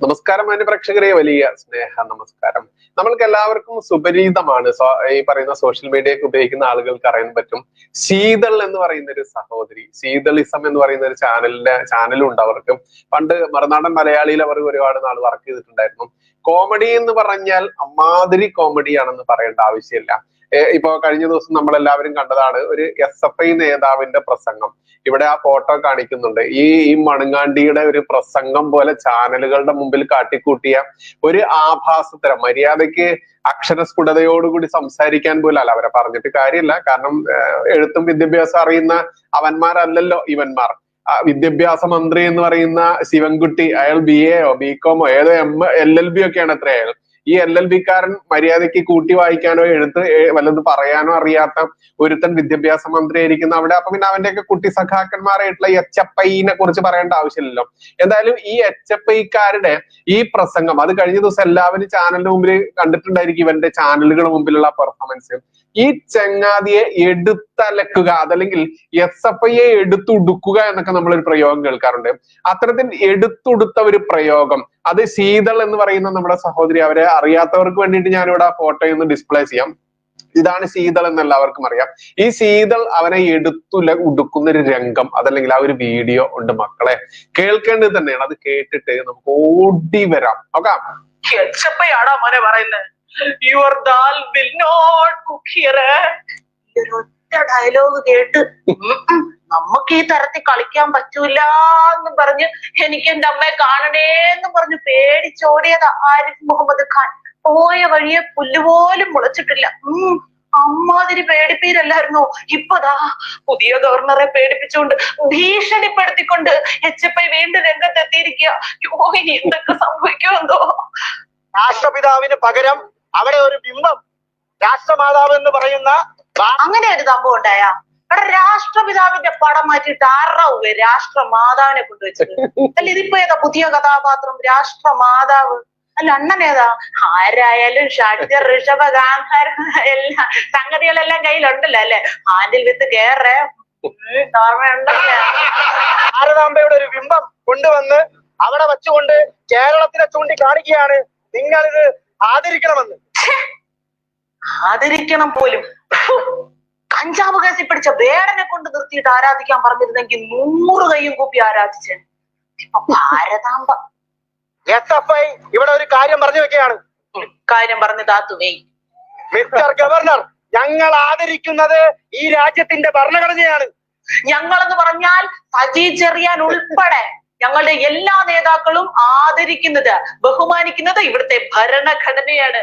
നമസ്കാരം മാന്യ പ്രേക്ഷകരെ, വലിയ സ്നേഹ നമസ്കാരം. നമ്മൾക്ക് എല്ലാവർക്കും സുപരിചിതമാണ്, ഈ പറയുന്ന സോഷ്യൽ മീഡിയ ഒക്കെ ഉപയോഗിക്കുന്ന ആളുകൾക്ക് അറിയാൻ പറ്റും. ശീതൾ എന്ന് പറയുന്ന ഒരു സഹോദരി, ശീതളിസം എന്ന് പറയുന്ന ഒരു ചാനലും ഉണ്ട് അവർക്ക്. പണ്ട് മറുനാടൻ മലയാളിയിൽ അവർ ഒരുപാട് നാൾ വർക്ക് ചെയ്തിട്ടുണ്ടായിരുന്നു. കോമഡി എന്ന് പറഞ്ഞാൽ അമ്മാതിരി കോമഡിയാണെന്ന് പറയേണ്ട ആവശ്യമില്ല. ഇപ്പൊ കഴിഞ്ഞ ദിവസം നമ്മൾ എല്ലാവരും കണ്ടതാണ് ഒരു SFI നേതാവിന്റെ പ്രസംഗം. ഇവിടെ ആ ഫോട്ടോ കാണിക്കുന്നുണ്ട്. ഈ മണങ്ങാണ്ടിയുടെ ഒരു പ്രസംഗം പോലെ ചാനലുകളുടെ മുമ്പിൽ കാട്ടിക്കൂട്ടിയ ഒരു ആഭാസത്തരം, മര്യാദയ്ക്ക് അക്ഷരസ്ഫുടതയോടുകൂടി സംസാരിക്കാൻ പോലും അല്ല. അവരെ പറഞ്ഞിട്ട് കാര്യമില്ല, കാരണം എഴുത്തും വിദ്യാഭ്യാസം അറിയുന്ന അവന്മാരല്ലല്ലോ ഇവന്മാർ. വിദ്യാഭ്യാസ മന്ത്രി എന്ന് പറയുന്ന ശിവൻകുട്ടി, അയാൾ BA BCom ഏതോ LLB ഒക്കെയാണ് അത്ര അയാൾ. ഈ LLB കാരൻ മര്യാദയ്ക്ക് കൂട്ടി വായിക്കാനോ വല്ലതും പറയാനോ അറിയാത്ത ഒരുത്തൻ വിദ്യാഭ്യാസ മന്ത്രി ആയിരിക്കുന്ന അവിടെ. അപ്പൊ പിന്നെ അവന്റെയൊക്കെ കുട്ടി സഖാക്കന്മാരായിട്ടുള്ള HFI-നെ കുറിച്ച് പറയേണ്ട ആവശ്യമില്ലല്ലോ. എന്തായാലും ഈ HFI-ക്കാരുടെ ഈ പ്രസംഗം അത് കഴിഞ്ഞ ദിവസം എല്ലാവരും ചാനലിന് മുമ്പിൽ കണ്ടിട്ടുണ്ടായിരിക്കും. ഇവന്റെ ചാനലുകളുടെ മുമ്പിലുള്ള പെർഫോമൻസ്. ഈ ചങ്ങാതിയെ എടുത്തലക്കുക, അതല്ലെങ്കിൽ SFI-യെ എടുത്തുടുക്കുക എന്നൊക്കെ നമ്മളൊരു പ്രയോഗം കേൾക്കാറുണ്ട്. അത്തരത്തിൽ എടുത്തുടുത്ത ഒരു പ്രയോഗം, അത് ശീതൾ എന്ന് പറയുന്ന നമ്മുടെ സഹോദരി. അവരെ അറിയാത്തവർക്ക് വേണ്ടിയിട്ട് ഞാനിവിടെ ആ ഫോട്ടോ ഒന്ന് ഡിസ്പ്ലേ ചെയ്യാം. ഇതാണ് ശീതൾ എന്ന് എല്ലാവർക്കും അറിയാം. ഈ ശീതൾ അവനെ ഉടുക്കുന്ന ഒരു രംഗം, അതല്ലെങ്കിൽ ആ ഒരു വീഡിയോ ഉണ്ട് മക്കളെ, കേൾക്കേണ്ടത് തന്നെയാണ്. അത് കേട്ടിട്ട് നമുക്ക് ഓടി വരാം. നോക്കാം. മോനെ പറയുന്നത് your dal will not cook here. ഒറ്റ ഡയലോഗ് കേട്ട് നമുക്ക് ഈ തരത്തിൽ കളിക്കാൻ പറ്റൂല എന്ന് പറഞ്ഞ് എനിക്ക് എന്റെ അമ്മയെ കാണണേന്ന് പറഞ്ഞ് പേടിച്ചോടിയതാ ആരിഫ് മുഹമ്മദ് ഖാൻ. പോയ വഴിയെ പുല്ലുപോലും മുളച്ചിട്ടില്ല. അമ്മാതിരി പേടിപ്പീരല്ലായിരുന്നോ. ഇപ്പതാ പുതിയ ഗവർണറെ പേടിപ്പിച്ചുകൊണ്ട് ഭീഷണിപ്പെടുത്തിക്കൊണ്ട് HFI വീണ്ടും രംഗത്തെത്തിയിരിക്കുക. ഇനി എന്തൊക്കെ സംഭവിക്കുമെന്തോ. രാഷ്ട്രപിതാവിന് പകരം അവിടെ ഒരു ബിംബം, രാഷ്ട്രമാതാവ് എന്ന് പറയുന്ന അങ്ങനെ ഒരു സംഭവം ഉണ്ടായ അവിടെ രാഷ്ട്രപിതാവിന്റെ പടം മാറ്റിയിട്ട് ആറാവേ രാഷ്ട്രമാതാവിനെ കൊണ്ടുവച്ചത്. അല്ല ഇതിപ്പോ ഏതാ പുതിയ കഥാപാത്രം, രാഷ്ട്രമാതാവ്? അല്ല അണ്ണനേതാ? ആരായാലും ഷഡ്ജർ ഋഷഭ ഗാന്ധാര എല്ലാ സംഗതികളെല്ലാം കയ്യിലുണ്ടല്ലോ അല്ലെ. ഹാൻഡിൽ വിത്ത് കേറേ ഭാരതാംബയുടെ ഒരു ബിംബം കൊണ്ടുവന്ന് അവിടെ വെച്ചുകൊണ്ട് കേരളത്തിനെ ചൂണ്ടി കാണിക്കുകയാണ്, നിങ്ങൾ ഇത് ആദരിക്കണമെന്ന്. ആദരിക്കണം പോലും. കഞ്ചാവ് കേസിൽ പിടിച്ച വേടനെ കൊണ്ട് നിർത്തിയിട്ട് ആരാധിക്കാൻ പറഞ്ഞിരുന്നെങ്കിൽ 100 കൈയും കൂപ്പി ആരാധിച്ചേ. ഇപ്പൊ ഭാരതാംബ. SFI ഇവിടെ ഒരു കാര്യം പറഞ്ഞു വെക്കുകയാണ്. കാര്യം പറഞ്ഞു താത്തുവേ. മിസ്റ്റർ ഗവർണർ, ഞങ്ങൾ ആദരിക്കുന്നത് ഈ രാജ്യത്തിന്റെ ഭരണഘടനയാണ്. ഞങ്ങളെന്ന് പറഞ്ഞാൽ സജി ചെറിയാൻ ഉൾപ്പെടെ ഞങ്ങളുടെ എല്ലാ നേതാക്കളും ആദരിക്കുന്നത്, ബഹുമാനിക്കുന്നത് ഇവിടുത്തെ ഭരണഘടനയാണ്.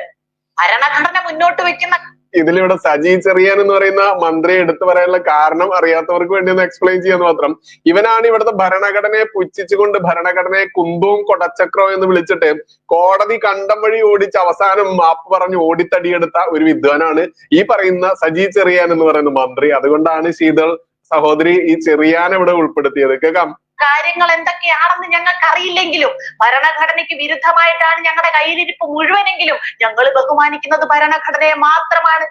ഭരണഘടന മുന്നോട്ട് വെക്കുന്ന ഇതിലിവിടെ സജി ചെറിയാൻ എന്ന് പറയുന്ന മന്ത്രി എടുത്തു പറയാനുള്ള കാരണം അറിയാത്തവർക്ക് വേണ്ടി ഒന്ന് എക്സ്പ്ലെയിൻ ചെയ്യാന്ന് മാത്രം. ഇവനാണ് ഇവിടുത്തെ ഭരണഘടനയെ പുച്ഛിച്ചുകൊണ്ട് ഭരണഘടനയെ കുന്തവും കൊടച്ചക്രവും എന്ന് വിളിച്ചിട്ട് കോടതി കണ്ടം വഴി ഓടിച്ച് അവസാനം മാപ്പ് പറഞ്ഞ് ഓടിത്തടിയെടുത്ത ഒരു വിദ്വാനാണ് ഈ പറയുന്ന സജി ചെറിയാൻ എന്ന് പറയുന്ന മന്ത്രി. അതുകൊണ്ടാണ് ശീതൾ സഹോദരി ഈ ചെറിയാൻ ഇവിടെ ഉൾപ്പെടുത്തിയത്. കേൾക്കാം. കാര്യങ്ങൾ എന്തൊക്കെയാണെന്ന് ഞങ്ങൾക്ക് അറിയില്ലെങ്കിലും ഭരണഘടനയ്ക്ക് വിരുദ്ധമായിട്ടാണ് ഞങ്ങളുടെ കയ്യിലിരിപ്പ് മുഴുവനെങ്കിലും ഞങ്ങൾ ബഹുമാനിക്കുന്നത് ഭരണഘടനയെ മാത്രമാണ്.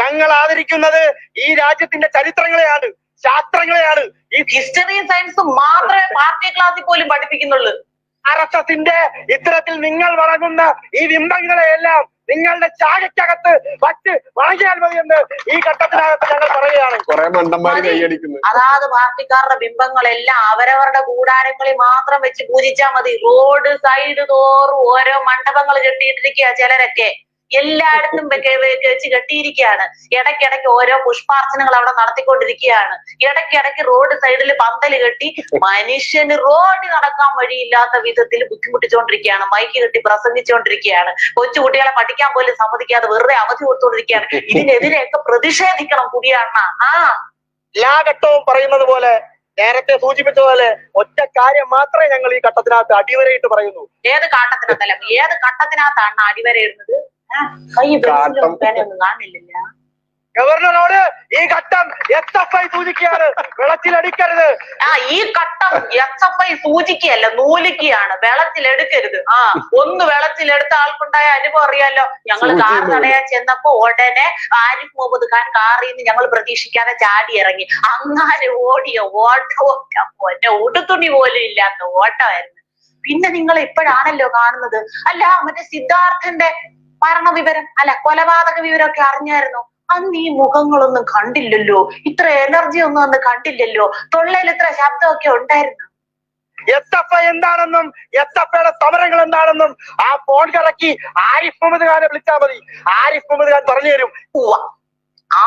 ഞങ്ങൾ ആദരിക്കുന്നത് ഈ രാജ്യത്തിന്റെ ചരിത്രങ്ങളെയാണ്, ശാസ്ത്രങ്ങളെയാണ്. ഈ ഹിസ്റ്ററിയും സയൻസും മാത്രമേ പാർട്ടി ക്ലാസ്സിൽ പോലും പഠിപ്പിക്കുന്നുള്ളൂ. RSSന്റെ ഇത്തരത്തിൽ നിങ്ങൾ വഴങ്ങുന്ന ഈ ബിംബങ്ങളെയെല്ലാം നിങ്ങളുടെ ചാകയ്ക്കകത്ത് വച്ച് വാങ്ങിയാൽ മതി എന്ന് ഈ ഘട്ടത്തിനകത്ത് ഞങ്ങൾ പറയുകയാണ്. കുറെ മണ്ടന്മാര് കൈയടിക്കുന്നു. അതാത് പാർട്ടിക്കാരുടെ ബിംബങ്ങളെല്ലാം അവരവരുടെ കൂടാരങ്ങളിൽ മാത്രം വെച്ച് പൂജിച്ചാൽ മതി. റോഡ് സൈഡ് തോറും ഓരോ മണ്ഡപങ്ങൾ കെട്ടിയിട്ടിരിക്കുക. ചിലരൊക്കെ എല്ലായിടത്തും വെച്ച് കെട്ടിയിരിക്കുകയാണ്. ഇടയ്ക്കിടയ്ക്ക് ഓരോ പുഷ്പാർച്ചനകൾ അവിടെ നടത്തിക്കൊണ്ടിരിക്കുകയാണ്. ഇടയ്ക്കിടയ്ക്ക് റോഡ് സൈഡിൽ പന്തല് കെട്ടി മനുഷ്യന് റോഡിൽ നടക്കാൻ വഴിയില്ലാത്ത വിധത്തിൽ ബുദ്ധിമുട്ടിച്ചുകൊണ്ടിരിക്കുകയാണ്. മൈക്ക് കെട്ടി പ്രസംഗിച്ചുകൊണ്ടിരിക്കുകയാണ്. കൊച്ചുകുട്ടികളെ പഠിക്കാൻ പോലും സമ്മതിക്കാതെ വെറുതെ അവധി കൊടുത്തുകൊണ്ടിരിക്കുകയാണ്. ഇതിനെതിരെയൊക്കെ പ്രതിഷേധിക്കണം കുടിയാണ്ണ. എല്ലാ ഘട്ടവും പറയുന്നത് പോലെ, നേരത്തെ സൂചിപ്പിച്ചതുപോലെ ഒറ്റ കാര്യം മാത്രമേ ഞങ്ങൾ ഈ ഘട്ടത്തിനകത്ത് അടിവരയിട്ട് പറയുന്നു. ഏത് കാട്ടത്തിനകത്തല്ല, ഏത് ഘട്ടത്തിനകത്താണ് അടിവരയിടുന്നത്? കൈ ഒന്നും കാണില്ല. ഗവർണറോട് ഈ ഘട്ടം SFI സൂചിക്കുകയാണ്, വെള്ളത്തിലടിക്കരുത്. ഈ ഘട്ടം SFI സൂചിക്കുകയല്ല, നൂലിക്കുകയാണ്. വെള്ളത്തിലെടുക്കരുത്. ഒന്ന് വെള്ളത്തിലെടുത്ത ആൾക്കുണ്ടായ അനുഭവം അറിയാലോ. ഞങ്ങൾ കാർ തടയാൻ ചെന്നപ്പോ ഉടനെ ആരിഫ് മുഹമ്മദ് ഖാൻ കാറിൽ നിന്ന് ഞങ്ങൾ പ്രതീക്ഷിക്കാതെ ചാടി ഇറങ്ങി. അങ്ങനെ ഓടിയ ഓട്ടം, ഒടുത്തുണി പോലും ഇല്ലാത്ത ഓട്ടമായിരുന്നു. പിന്നെ നിങ്ങൾ ഇപ്പോഴാണല്ലോ കാണുന്നത്. അല്ല മറ്റേ സിദ്ധാർത്ഥന്റെ മരണവിവരം അല്ല കൊലപാതക വിവരമൊക്കെ അറിഞ്ഞായിരുന്നോ? അന്ന് ഈ മുഖങ്ങളൊന്നും കണ്ടില്ലല്ലോ, ഇത്ര എനർജി ഒന്നും അന്ന് കണ്ടില്ലല്ലോ, തൊള്ളയിൽ ഇത്ര ശബ്ദമൊക്കെ ഉണ്ടായിരുന്നു. SFI എന്താണെന്നും SFIയുടെ സമരങ്ങൾ എന്താണെന്നും ആ ഫോൺ കറക്കി ആരിഫ് മുഹമ്മദ് ഖാനെ വിളിച്ചാൽ മതി. ആരിഫ് മുഹമ്മദ് ഖാൻ പറഞ്ഞു തരും.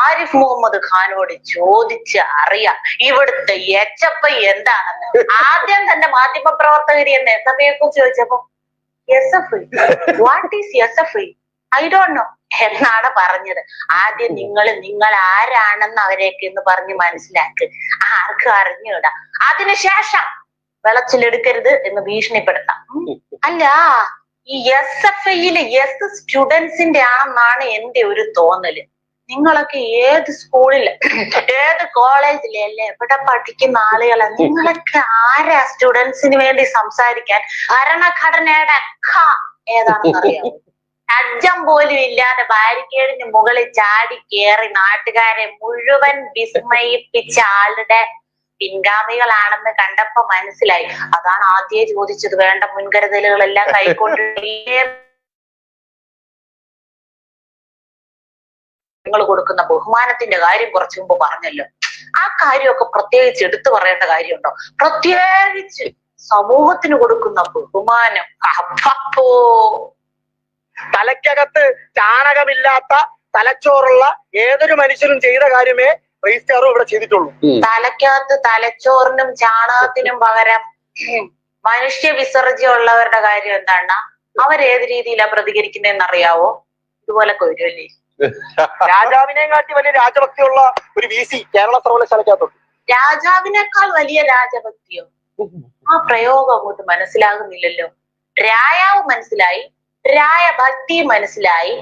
ആരിഫ് മുഹമ്മദ് ഖാനോട് ചോദിച്ച് അറിയാം ഇവിടുത്തെ SFI എന്താണെന്ന്. ആദ്യം തന്നെ മാധ്യമ പ്രവർത്തകരി എന്ന് SFIയെ കുറിച്ച് ചോദിച്ചപ്പോ SFI what is SFI I don't know എന്നാണ് പറഞ്ഞത്. ആദ്യം നിങ്ങൾ ആരാണെന്ന് അവരെയൊക്കെ എന്ന് പറഞ്ഞ് മനസ്സിലാക്ക്, ആർക്കും അറിഞ്ഞൂടാ. അതിനുശേഷം വെളച്ചിലെടുക്കരുത് എന്ന് ഭീഷണിപ്പെടുത്താം. അല്ല ഈ SFIയിലെ സ്റ്റുഡൻസിന്റെ ആണെന്നാണ് എന്റെ ഒരു തോന്നല്. നിങ്ങളൊക്കെ ഏത് സ്കൂളില് ഏത് കോളേജിലെ അല്ലേ ഇവിടെ പഠിക്കുന്ന ആളുകളാ? നിങ്ങളൊക്കെ ആരാ സ്റ്റുഡൻസിന് വേണ്ടി സംസാരിക്കാൻ? ഭരണഘടനയുടെ ഏതാണെന്ന് അറിയാമോ? അജ്ജം പോലും ഇല്ലാതെ ബാരിക്കേഡിന് മുകളിൽ ചാടി കയറി നാട്ടുകാരെ മുഴുവൻ വിസ്മയിപ്പിച്ച ആളുടെ പിൻഗാമികളാണെന്ന് കണ്ടപ്പോ മനസ്സിലായി. അതാണ് ആദ്യമേ ചോദിച്ചത്, വേണ്ട മുൻകരുതലുകളെല്ലാം കൈക്കൊണ്ട് നിങ്ങൾ കൊടുക്കുന്ന ബഹുമാനത്തിന്റെ കാര്യം കുറച്ചു മുമ്പ് പറഞ്ഞല്ലോ. ആ കാര്യമൊക്കെ പ്രത്യേകിച്ച് എടുത്തു പറയേണ്ട കാര്യമുണ്ടോ? പ്രത്യേകിച്ച് സമൂഹത്തിന് കൊടുക്കുന്ന ബഹുമാനം അപ്പോ തലയ്ക്കകത്ത് ചാണകമില്ലാത്ത തലച്ചോറുള്ള ഏതൊരു മനുഷ്യനും ചെയ്ത കാര്യമേ റെജിസ്ട്രാറും ഇവിടെ ചെയ്തിട്ടുള്ളൂ. തലയ്ക്കകത്ത് തലച്ചോറിനും ചാണകത്തിനും പകരം മനുഷ്യ വിസർജ്യം ഉള്ളവരുടെ കാര്യം എന്താണ്? അവരേത് രീതിയിലാണ് പ്രതികരിക്കുന്നതെന്ന് അറിയാവോ? ഇതുപോലെ കൊരുവല്ലേ. രാജാവിനെയും കാട്ടി വലിയ രാജഭക്തിയുള്ള ഒരു VC കേരള സർവകലാശാലയ്ക്കകത്തുണ്ട്. രാജാവിനേക്കാൾ വലിയ രാജഭക്തിയോ? ആ പ്രയോഗം അങ്ങോട്ട് മനസ്സിലാകുന്നില്ലല്ലോ. രായാവ് മനസ്സിലായി, രായഭക്തി മനസ്സിലായി,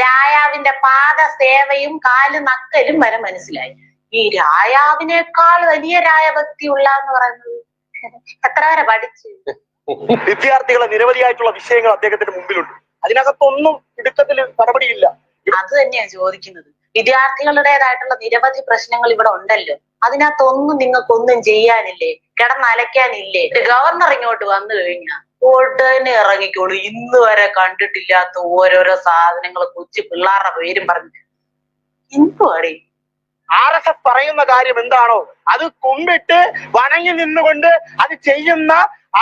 രായാവിന്റെ പാദസേവയും കാല് നക്കലും വരെ മനസ്സിലായി. ഈ രായാവിനേക്കാൾ വലിയ രായഭക്തി ഉള്ള എന്ന് പറയുന്നത് എത്ര വരെ പഠിച്ചു? വിദ്യാർത്ഥികളെ നിരവധിയായിട്ടുള്ള വിഷയങ്ങൾ അദ്ദേഹത്തിന്റെ മുമ്പിലുണ്ട്. അതിനകത്തൊന്നും ഇടുക്കത്തിൽ നടപടിയില്ല. അത് തന്നെയാ ചോദിക്കുന്നത്. വിദ്യാർത്ഥികളുടേതായിട്ടുള്ള നിരവധി പ്രശ്നങ്ങൾ ഇവിടെ ഉണ്ടല്ലോ, അതിനകത്തൊന്നും നിങ്ങൾക്കൊന്നും ചെയ്യാനില്ലേ? കിടന്നലയ്ക്കാനില്ലേ? ഗവർണർ ഇങ്ങോട്ട് വന്നു കഴിഞ്ഞാൽ ഉടനെ ഇറങ്ങിക്കോളൂ. ഇന്ന് വരെ കണ്ടിട്ടില്ലാത്ത ഓരോരോ സാധനങ്ങൾ കൊച്ചു പിള്ളേരുടെ പേരും പറഞ്ഞു എന്തുവാടി? RSS പറയുന്ന കാര്യം എന്താണോ അത് കുമ്പിട്ട് വണങ്ങി നിന്നുകൊണ്ട് അത് ചെയ്യുന്ന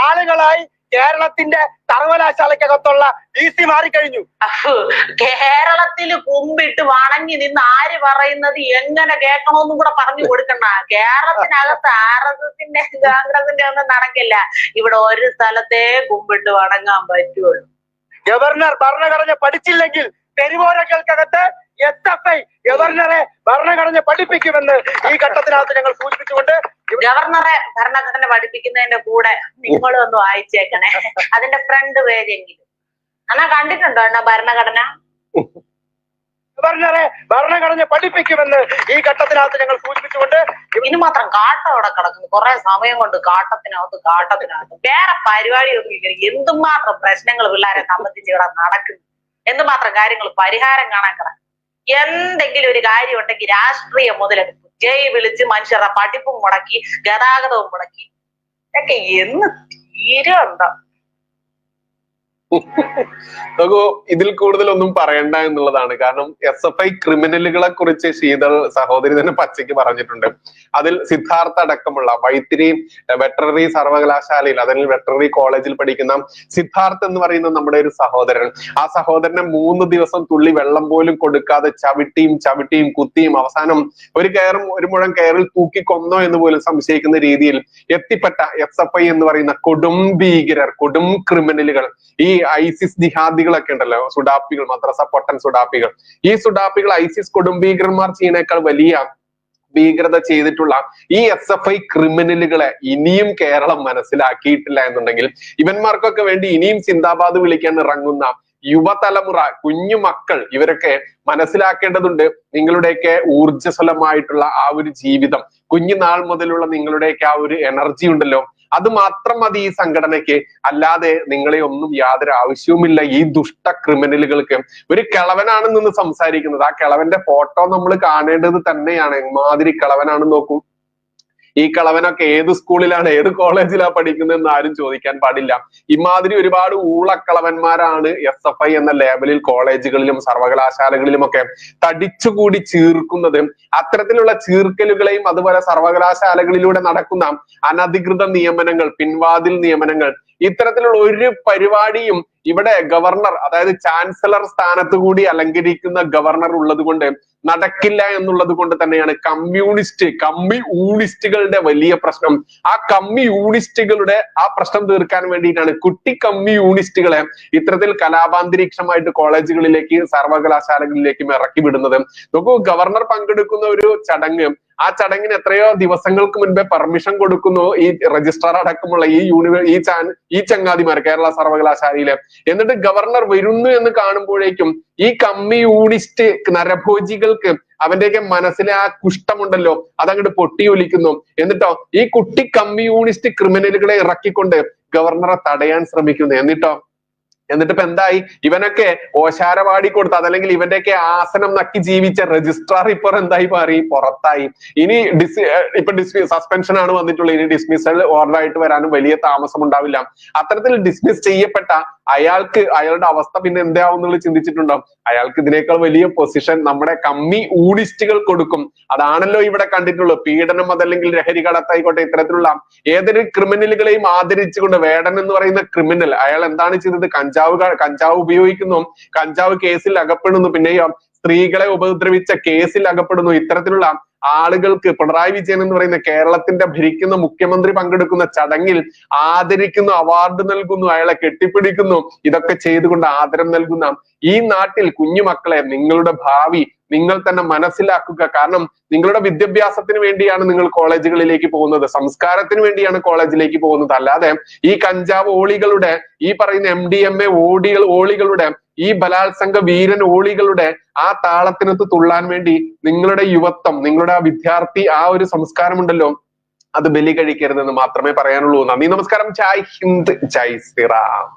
ആളുകളായി കേരളത്തിന്റെ സർവകലാശാലയ്ക്കകത്തുള്ള VC മാറിക്കഴിഞ്ഞു. കേരളത്തിൽ കുമ്പിട്ട് വണങ്ങി നിന്ന് ആര് പറയുന്നത് എങ്ങനെ കേൾക്കണമെന്നും കൂടെ പറഞ്ഞു കൊടുക്കണ്ട. കേരളത്തിനകത്ത് RSSന്റെ കോൺഗ്രസിന്റെ ഒന്നും നടക്കില്ല. ഇവിടെ ഒരു സ്ഥലത്തേ കുമ്പിട്ട് വണങ്ങാൻ പറ്റുള്ളൂ. ഗവർണർ ഭരണഘടന പഠിച്ചില്ലെങ്കിൽ തെരുവോരകൾക്കകത്ത് SFI ഗവർണറെ ഭരണഘടന പഠിപ്പിക്കുമെന്ന് ഈ ഘട്ടത്തിനകത്ത് ഞങ്ങൾ സൂചിപ്പിച്ചുകൊണ്ട് ഗവർണറെ ഭരണഘടന പഠിപ്പിക്കുന്നതിന്റെ കൂടെ നിങ്ങളും ഒന്ന് വായിച്ചേക്കണേ, അതിന്റെ ഫ്രണ്ട് പേജെങ്കിലും. എന്നാ കണ്ടിട്ടുണ്ടോ എന്നാ ഭരണഘടന? ഗവർണറെ ഭരണഘടന പഠിപ്പിക്കുമെന്ന് ഈ ഘട്ടത്തിനകത്ത് ഞങ്ങൾ സൂചിപ്പിച്ചുകൊണ്ട് ഇനി മാത്രം കാട്ടം അവിടെ കിടക്കുന്നു. കുറെ സമയം കൊണ്ട് കാട്ടത്തിനകത്ത് വേറെ പരിപാടിയൊന്നും ഇല്ല. എന്തുമാത്രം പ്രശ്നങ്ങൾ പിള്ളേരെ സംബന്ധിച്ച് ഇവിടെ നടക്കുന്നു, എന്തുമാത്രം കാര്യങ്ങൾ പരിഹാരം കാണാൻ കിടക്കും. എന്തെങ്കിലും ഒരു കാര്യം ഉണ്ടെങ്കിൽ രാഷ്ട്രീയം മുതലെടുക്കും. ജയ് വിളിച്ച് മനുഷ്യരുടെ പഠിപ്പും മുടക്കി ഗതാഗതവും മുടക്കി ഒക്കെ എന്ന് തീരുണ്ടോ? നോക്കൂ, ഇതിൽ കൂടുതൽ ഒന്നും പറയണ്ട എന്നുള്ളതാണ്. കാരണം SFI ക്രിമിനലുകളെ കുറിച്ച് ശീതൾ സഹോദരി തന്നെ പച്ചയ്ക്ക് പറഞ്ഞിട്ടുണ്ട്. അതിൽ സിദ്ധാർത്ഥ അടക്കമുള്ള വൈത്തിരി വെറ്ററിനറി സർവകലാശാലയിൽ, അതിൽ വെറ്ററിനറി കോളേജിൽ പഠിക്കുന്ന സിദ്ധാർത്ഥ് എന്ന് പറയുന്ന നമ്മുടെ ഒരു സഹോദരൻ, ആ സഹോദരനെ 3 ദിവസം തുള്ളി വെള്ളം പോലും കൊടുക്കാതെ ചവിട്ടിയും കുത്തിയും അവസാനം ഒരു മുഴം കയറിൽ തൂക്കി കൊന്നോ എന്ന് പോലും സംശയിക്കുന്ന രീതിയിൽ എത്തിപ്പെട്ട SFI എന്ന് പറയുന്ന കൊടും ഭീകരർ, കൊടും ക്രിമിനലുകൾ, ഈ ISIS ജിഹാദികളൊക്കെ ഉണ്ടല്ലോ, സുഡാപ്പികൾ, മദ്രസ പൊട്ടൻ സുഡാപ്പികൾ, ഈ സുഡാപ്പികൾ ISIS കൊടുംഭീകരന്മാർ ചെയ്യുന്നേക്കാൾ വലിയ ഭീകരത ചെയ്തിട്ടുള്ള ഈ SFI ക്രിമിനലുകളെ ഇനിയും കേരളം മനസ്സിലാക്കിയിട്ടില്ല എന്നുണ്ടെങ്കിൽ ഇവന്മാർക്കൊക്കെ വേണ്ടി ഇനിയും സിന്ദാബാദ് വിളിക്കാൻ ഇറങ്ങുന്ന യുവതലമുറ, കുഞ്ഞു മക്കൾ, ഇവരൊക്കെ മനസ്സിലാക്കേണ്ടതുണ്ട്. നിങ്ങളുടെയൊക്കെ ഊർജ്ജസ്വലമായിട്ടുള്ള ആ ഒരു ജീവിതം, കുഞ്ഞുനാൾ മുതലുള്ള നിങ്ങളുടെയൊക്കെ ആ ഒരു എനർജി ഉണ്ടല്ലോ, അത് മാത്രം മതി ഈ സംഘടനയ്ക്ക്. അല്ലാതെ നിങ്ങളെ ഒന്നും യാതൊരു ആവശ്യവുമില്ല ഈ ദുഷ്ട ക്രിമിനലുകൾക്ക്. ഒരു കിളവനാണ് നിന്ന് സംസാരിക്കുന്നത്. ആ കിളവന്റെ ഫോട്ടോ നമ്മൾ കാണേണ്ടത് തന്നെയാണ്. എമാതിരി കിളവനാണെന്ന് നോക്കൂ. ഈ കളവനൊക്കെ ഏത് സ്കൂളിലാണ് ഏത് കോളേജിലാണ് പഠിക്കുന്നതെന്ന് ആരും ചോദിക്കാൻ പാടില്ല. ഇമാതിരി ഒരുപാട് ഊളക്കളവന്മാരാണ് SFI എന്ന ലേബലിൽ കോളേജുകളിലും സർവകലാശാലകളിലും ഒക്കെ തടിച്ചുകൂടി ചീർക്കുന്നത്. അത്തരത്തിലുള്ള ചീർക്കലുകളെയും അതുപോലെ സർവകലാശാലകളിലൂടെ നടക്കുന്ന അനധികൃത നിയമനങ്ങൾ, പിൻവാതിൽ നിയമനങ്ങൾ, ഇത്തരത്തിലുള്ള ഒരു പരിപാടിയും ഇവിടെ ഗവർണർ, അതായത് ചാൻസലർ സ്ഥാനത്ത് കൂടി അലങ്കരിക്കുന്ന ഗവർണർ ഉള്ളത് കൊണ്ട് നടക്കില്ല എന്നുള്ളത് കൊണ്ട് തന്നെയാണ് കമ്മ്യൂണിസ്റ്റുകളുടെ വലിയ പ്രശ്നം. ആ കമ്മ്യൂണിസ്റ്റുകളുടെ ആ പ്രശ്നം തീർക്കാൻ വേണ്ടിയിട്ടാണ് കുട്ടി കമ്മ്യൂണിസ്റ്റുകളെ ഇത്തരത്തിൽ കലാപാന്തരീക്ഷമായിട്ട് കോളേജുകളിലേക്ക് സർവകലാശാലകളിലേക്കും ഇറക്കി വിടുന്നത്. നോക്കൂ, ഗവർണർ പങ്കെടുക്കുന്ന ഒരു ചടങ്ങ്, ആ ചടങ്ങിന് എത്രയോ ദിവസങ്ങൾക്ക് മുൻപേ പെർമിഷൻ കൊടുക്കുന്നു ഈ രജിസ്ട്രാർ അടക്കമുള്ള ഈ ചങ്ങാതിമാർ കേരള സർവകലാശാലയിലെ. എന്നിട്ട് ഗവർണർ വരുന്നു എന്ന് കാണുമ്പോഴേക്കും ഈ കമ്മ്യൂണിസ്റ്റ് നരഭോജികൾക്ക് അവന്റെയൊക്കെ മനസ്സിലെ ആ കുഷ്ഠമുണ്ടല്ലോ അതങ്ങോട്ട് പൊട്ടിയൊലിക്കുന്നു. എന്നിട്ടോ ഈ കുട്ടി കമ്മ്യൂണിസ്റ്റ് ക്രിമിനലുകളെ ഇറക്കിക്കൊണ്ട് ഗവർണറെ തടയാൻ ശ്രമിക്കുന്നു. എന്നിട്ടിപ്പോ എന്തായി? ഇവനൊക്കെ ഓശാരവാടി കൊടുത്ത, അതല്ലെങ്കിൽ ഇവന്റെയൊക്കെ ആസനം നക്കി ജീവിച്ച രജിസ്ട്രാർ ഇപ്പോൾ എന്തായി മാറി? പുറത്തായി. ഇനി സസ്പെൻഷൻ ആണ് വന്നിട്ടുള്ളത്. ഇനി ഡിസ്മിസൽ ഓർഡർ ആയിട്ട് വരാനും വലിയ താമസം ഉണ്ടാവില്ല. അത്തരത്തിൽ ഡിസ്മിസ് ചെയ്യപ്പെട്ട അയാളുടെ അവസ്ഥ പിന്നെ എന്താവും എന്നുള്ളത് ചിന്തിച്ചിട്ടുണ്ടോ? അയാൾക്ക് ഇതിനേക്കാൾ വലിയ പൊസിഷൻ നമ്മുടെ കമ്മ്യൂണിസ്റ്റുകൾ കൊടുക്കും. അതാണല്ലോ ഇവിടെ കണ്ടിട്ടുള്ളത്. പീഡനം, അതല്ലെങ്കിൽ ലഹരി കടത്തായിക്കോട്ടെ, ഇത്തരത്തിലുള്ള ഏതൊരു ക്രിമിനലുകളെയും ആദരിച്ചുകൊണ്ട് വേടൻ എന്ന് പറയുന്ന ക്രിമിനൽ അയാൾ എന്താണ് ചെയ്തത്? കഞ്ചാവ് ഉപയോഗിക്കുന്നു, കഞ്ചാവ് കേസിൽ അകപ്പെടുന്നു, പിന്നെയോ സ്ത്രീകളെ ഉപദ്രവിച്ച കേസിൽ അകപ്പെടുന്നു. ഇത്തരത്തിലുള്ള ആളുകൾക്ക് പിണറായി വിജയൻ എന്ന് പറയുന്ന കേരളത്തിന്റെ ഭരിക്കുന്ന മുഖ്യമന്ത്രി പങ്കെടുക്കുന്ന ചടങ്ങിൽ ആദരിക്കുന്നു, അവാർഡ് നൽകുന്നു, അയാളെ കെട്ടിപ്പിടിക്കുന്നു. ഇതൊക്കെ ചെയ്തുകൊണ്ട് ആദരം നൽകുന്ന ഈ നാട്ടിൽ കുഞ്ഞുമക്കളെ, നിങ്ങളുടെ ഭാവി നിങ്ങൾ തന്നെ മനസ്സിലാക്കുക. കാരണം നിങ്ങളുടെ വിദ്യാഭ്യാസത്തിന് വേണ്ടിയാണ് നിങ്ങൾ കോളേജുകളിലേക്ക് പോകുന്നത്, സംസ്കാരത്തിന് വേണ്ടിയാണ് കോളേജിലേക്ക് പോകുന്നത്. അല്ലാതെ ഈ കഞ്ചാവ് ഓളികളുടെ, ഈ പറയുന്ന MDMA ഓളികളുടെ, ഈ ബലാത്സംഗ വീരൻ ഓളികളുടെ ആ താളത്തിനൊത്ത് തുള്ളാൻ വേണ്ടി നിങ്ങളുടെ യുവത്വം, നിങ്ങളുടെ ആ വിദ്യാർത്ഥി ആ ഒരു സംസ്കാരമുണ്ടല്ലോ അത് ബലി കഴിക്കരുതെന്ന് മാത്രമേ പറയാനുള്ളൂ. നന്ദി, നമസ്കാരം. ജയ് ഹിന്ദ്, ജയ് ശ്രീറാം.